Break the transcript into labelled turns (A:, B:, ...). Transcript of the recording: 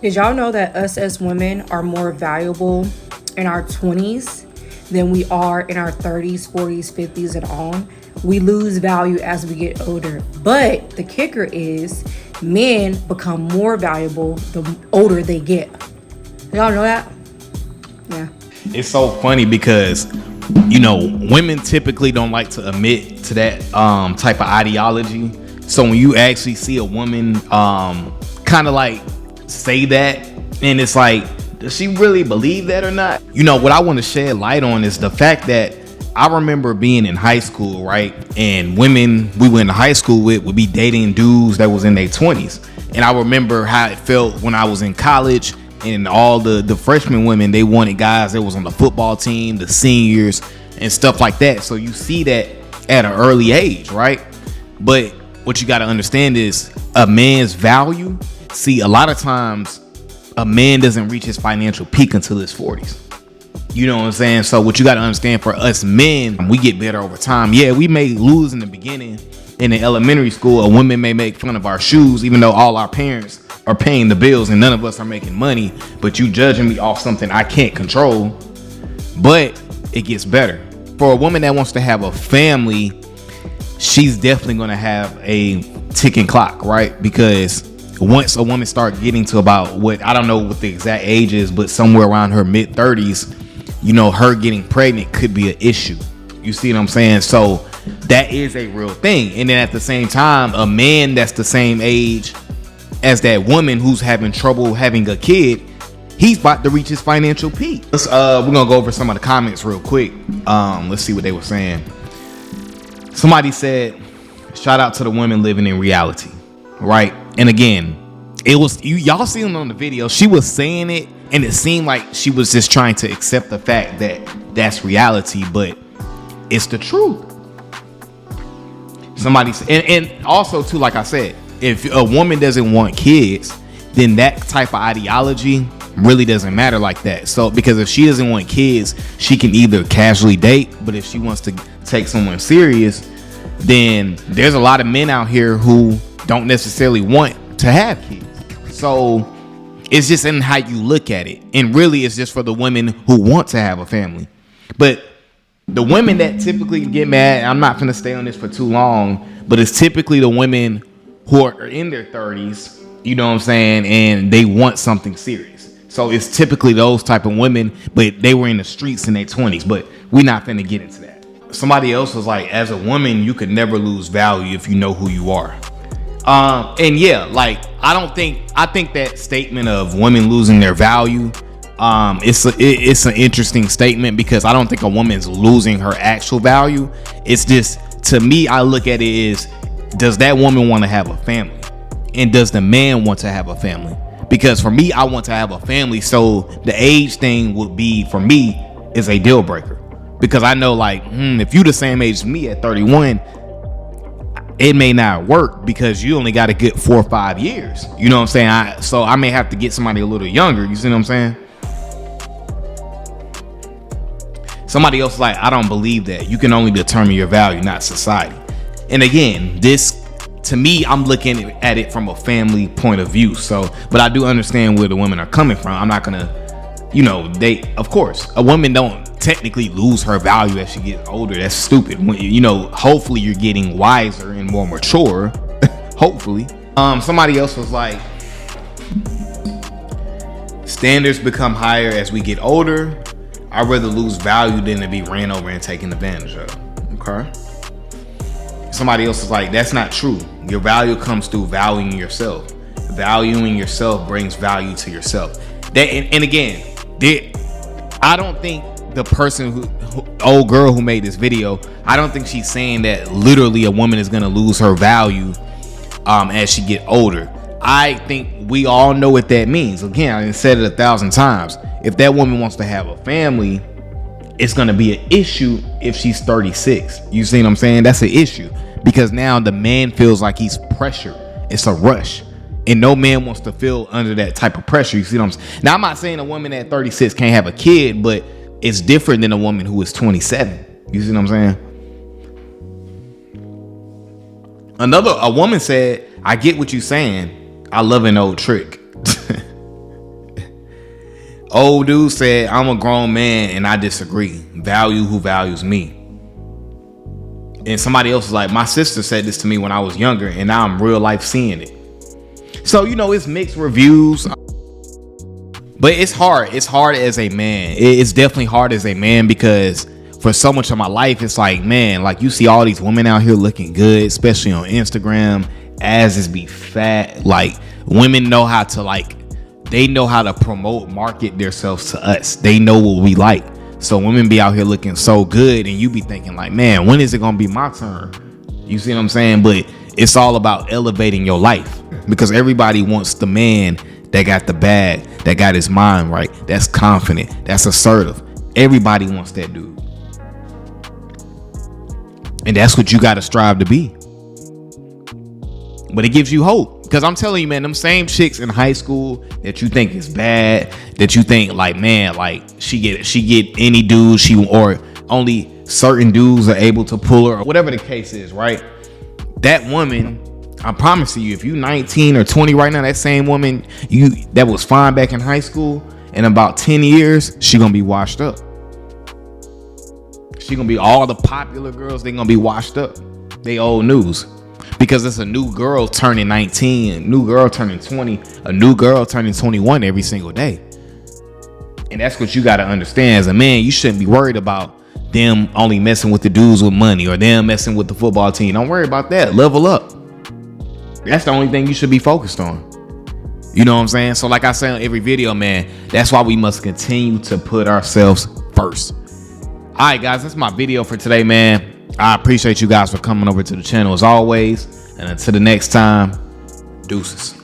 A: Did y'all know that us as women are more valuable in our 20s than we are in our 30s, 40s, 50s, and on? We lose value as we get older. But the kicker is men become more valuable the older they get. Y'all know that? Yeah.
B: It's so funny because women typically don't like to admit to that type of ideology. So when you actually see a woman kind of like say that, and it's like, does she really believe that or not? What I want to shed light on is the fact that I remember being in high school, right? And women we went to high school with would be dating dudes that was in their 20s. And I remember how it felt when I was in college, and all the freshman women, they wanted guys that was on the football team, the seniors, and stuff like that. So you see that at an early age, right? But what you got to understand is a man's value. See, a lot of times a man doesn't reach his financial peak until his 40s. You know what I'm saying? So what you got to understand, for us men, we get better over time. Yeah, we may lose in the beginning. In the elementary school, a woman may make fun of our shoes, even though all our parents are paying the bills and none of us are making money. But you judging me off something I can't control. But it gets better. For a woman that wants to have a family, she's definitely going to have a ticking clock, right? Because once a woman starts getting to about, what, I don't know what the exact age is, but somewhere around her mid 30s, her getting pregnant could be an issue. You see what I'm saying? So that is a real thing. And then at the same time, a man that's the same age as that woman who's having trouble having a kid, he's about to reach his financial peak. We're gonna go over some of the comments real quick. Let's see what they were saying. Somebody said, shout out to the women living in reality, right? And again, it was y'all seen it on the video. She was saying it, and it seemed like she was just trying to accept the fact that that's reality, but it's the truth. Somebody said, and also too, like I said, if a woman doesn't want kids, then that type of ideology really doesn't matter like that. So because if she doesn't want kids, she can either casually date, but if she wants to take someone serious, then there's a lot of men out here who don't necessarily want to have kids. So it's just in how you look at it. And really it's just for the women who want to have a family. But the women that typically get mad, I'm not going to stay on this for too long, but it's typically the women who are in their 30s, you know what I'm saying, and they want something serious. So it's typically those type of women, but they were in the streets in their 20s, but we're not finna get into that. Somebody else was like, as a woman, you could never lose value if you know who you are. And yeah, like, I think that statement of women losing their value, it's an interesting statement, because I don't think a woman's losing her actual value. It's just, to me, I look at it as, does that woman want to have a family? And does the man want to have a family? Because for me, I want to have a family. So the age thing would be, for me, is a deal breaker. Because I know, like, if you the same age as me at 31, it may not work, because you only got a good 4 or 5 years. You know what I'm saying? So I may have to get somebody a little younger. You see what I'm saying? Somebody else like, I don't believe that. You can only determine your value, not society. And again, this, to me, I'm looking at it from a family point of view. So, but I do understand where the women are coming from. I'm not gonna, of course, a woman don't technically lose her value as she gets older. That's stupid. When, hopefully you're getting wiser and more mature. Hopefully. Somebody else was like, standards become higher as we get older. I'd rather lose value than to be ran over and taken advantage of. Okay. Somebody else is like, that's not true. Your value comes through valuing yourself. Valuing yourself brings value to yourself. And again, I don't think the person old girl who made this video, I don't think she's saying that literally a woman is going to lose her value as she get older. I think we all know what that means. Again, I said it 1,000 times. If that woman wants to have a family, it's going to be an issue if she's 36. You see what I'm saying? That's an issue, because now the man feels like he's pressured. It's a rush, and no man wants to feel under that type of pressure. You see what I'm saying? Now, I'm not saying a woman at 36 can't have a kid, but it's different than a woman who is 27. You see what I'm saying? A woman said, I get what you're saying. I love an old trick. Old dude said, I'm a grown man and I disagree. Value who values me. And somebody else was like, my sister said this to me when I was younger, and now I'm real life seeing it. So, you know, it's mixed reviews. But it's hard. It's hard as a man. It's definitely hard as a man, because for so much of my life, it's like, man, like you see all these women out here looking good, especially on Instagram. Asses be fat. Like, women know how to, like, they know how to promote, market themselves to us. They know what we like. So women be out here looking so good, and you be thinking like, man, when is it gonna be my turn? You see what I'm saying? But it's all about elevating your life, because everybody wants the man that got the bag, that got his mind right, that's confident, that's assertive. Everybody wants that dude. And that's what you got to strive to be. But it gives you hope. Because I'm telling you, man, them same chicks in high school that you think is bad, that you think like, man, like she get any dude or only certain dudes are able to pull her, or whatever the case is, right? That woman, I promise you, if you 19 or 20 right now, that same woman that was fine back in high school, in about 10 years, she gonna be washed up. She gonna be, all the popular girls, they gonna be washed up. They old news. Because it's a new girl turning 19, a new girl turning 20, a new girl turning 21 every single day. And that's what you got to understand. As a man, you shouldn't be worried about them only messing with the dudes with money, or them messing with the football team. Don't worry about that. Level up. That's the only thing you should be focused on. You know what I'm saying? So like I say on every video, man, that's why we must continue to put ourselves first. All right, guys, that's my video for today, man. I appreciate you guys for coming over to the channel as always. And until the next time, deuces.